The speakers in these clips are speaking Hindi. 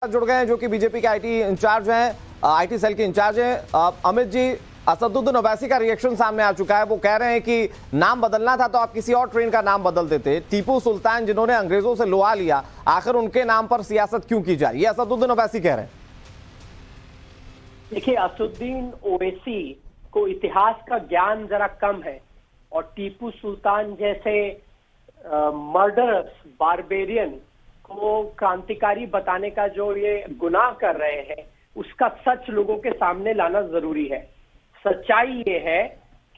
जुड़ गए हैं जो कि बीजेपी के आईटी इंचार्ज हैं, आईटी सेल के इंचार्ज हैं। अमित जी, असदुद्दीन ओवैसी का रिएक्शन सामने आ चुका है। वो कह रहे हैं कि नाम बदलना था तो आप किसी और ट्रेन का नाम बदल देते। टीपू सुल्तान जिन्होंने अंग्रेजों से लोहा लिया, आखिर उनके नाम पर सियासत क्यों की जा रही है? असदुद्दीन ओवैसी कह रहे हैं। देखिए, असदुद्दीन ओवैसी को इतिहास का ज्ञान जरा कम है और टीपू सुल्तान जैसे मर्डरर्स, बारबेरियन को क्रांतिकारी बताने का जो ये गुनाह कर रहे हैं, उसका सच लोगों के सामने लाना जरूरी है। सच्चाई ये है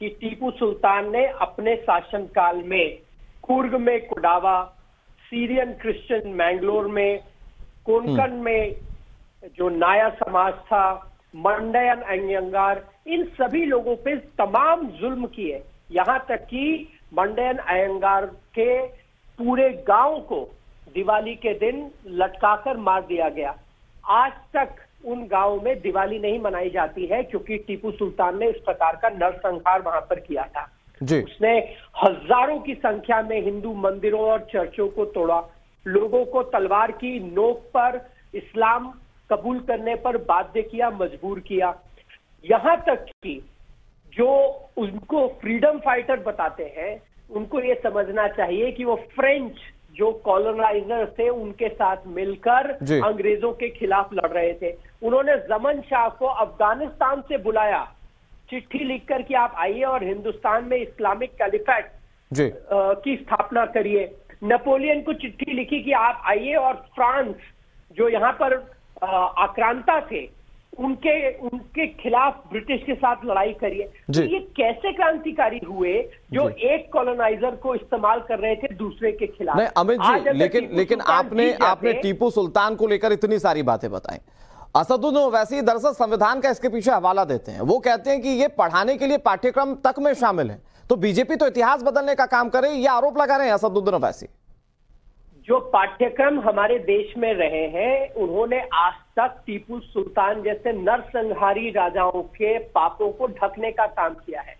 कि टीपू सुल्तान ने अपने शासनकाल में कुर्ग में कुडावा, सीरियन क्रिश्चियन मैंगलोर में, कोंकण में जो नाया समाज था, मंडयन अयंगार, इन सभी लोगों पे तमाम जुल्म किए। यहां तक कि मंडयन अयंगार के पूरे गांव को दिवाली के दिन लटकाकर मार दिया गया। आज तक उन गांवों में दिवाली नहीं मनाई जाती है क्योंकि टीपू सुल्तान ने इस प्रकार का नरसंहार वहां पर किया था जी। उसने हजारों की संख्या में हिंदू मंदिरों और चर्चों को तोड़ा, लोगों को तलवार की नोक पर इस्लाम कबूल करने पर बाध्य किया, मजबूर किया। यहां तक कि जो उनको फ्रीडम फाइटर बताते हैं, उनको ये समझना चाहिए कि वो फ्रेंच जो कॉलोनाइजर थे उनके साथ मिलकर अंग्रेजों के खिलाफ लड़ रहे थे। उन्होंने जमन शाह को अफगानिस्तान से बुलाया, चिट्ठी लिखकर कि आप आइए और हिंदुस्तान में इस्लामिक कैलिफेट की स्थापना करिए। नेपोलियन को चिट्ठी लिखी कि आप आइए और फ्रांस जो यहाँ पर आक्रांता थे उनके खिलाफ ब्रिटिश के साथ लड़ाई करिए। तो ये कैसे क्रांतिकारी हुए जो एक कॉलोनाइजर को इस्तेमाल कर रहे थे दूसरे के खिलाफ? नहीं अमित जी, लेकिन आपने टीपू सुल्तान को लेकर इतनी सारी बातें बताई। असदुद्दीन ओवैसी दरअसल संविधान का इसके पीछे हवाला देते हैं। वो कहते हैं कि ये पढ़ाने के लिए पाठ्यक्रम तक में शामिल है। तो बीजेपी तो इतिहास बदलने का काम करे, ये आरोप लगा रहे हैं असदुद्दीन ओवैसी। जो पाठ्यक्रम हमारे देश में रहे हैं, उन्होंने आज तक टीपू सुल्तान जैसे नरसंहारी राजाओं के पापों को ढकने का काम किया है।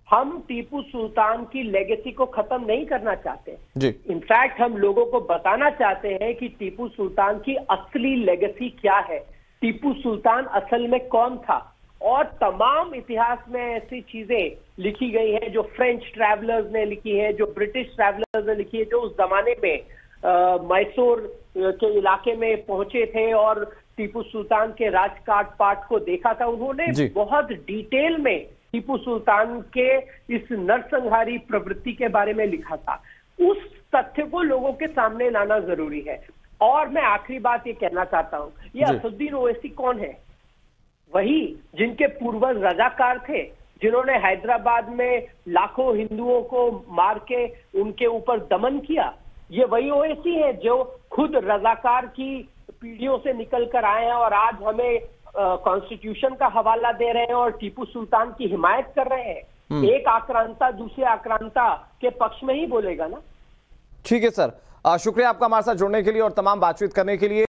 हम टीपू सुल्तान की लेगेसी को खत्म नहीं करना चाहते जी। इनफैक्ट हम लोगों को बताना चाहते हैं कि टीपू सुल्तान की असली लेगेसी क्या है, टीपू सुल्तान असल में कौन था। और तमाम इतिहास में ऐसी चीजें लिखी गई हैं जो फ्रेंच ट्रैवलर्स ने लिखी है, जो ब्रिटिश ट्रैवलर्स ने लिखी है, जो उस जमाने में मैसूर के इलाके में पहुंचे थे और टीपू सुल्तान के राजकाट पाट को देखा था। उन्होंने बहुत डिटेल में टीपू सुल्तान के इस नरसंहारी प्रवृत्ति के बारे में लिखा था। उस तथ्य को लोगों के सामने लाना जरूरी है। और मैं आखिरी बात ये कहना चाहता हूं, ये असदुद्दीन ओवैसी कौन है? वही जिनके पूर्वज रजाकार थे, जिन्होंने हैदराबाद में लाखों हिंदुओं को मार के उनके ऊपर दमन किया। ये वही ओवैसी है जो खुद रजाकार की पीढ़ियों से निकल कर आए हैं और आज हमें कॉन्स्टिट्यूशन का हवाला दे रहे हैं और टीपू सुल्तान की हिमायत कर रहे हैं। एक आक्रांता दूसरे आक्रांता के पक्ष में ही बोलेगा ना। ठीक है सर, शुक्रिया आपका हमारे साथ जुड़ने के लिए और तमाम बातचीत करने के लिए।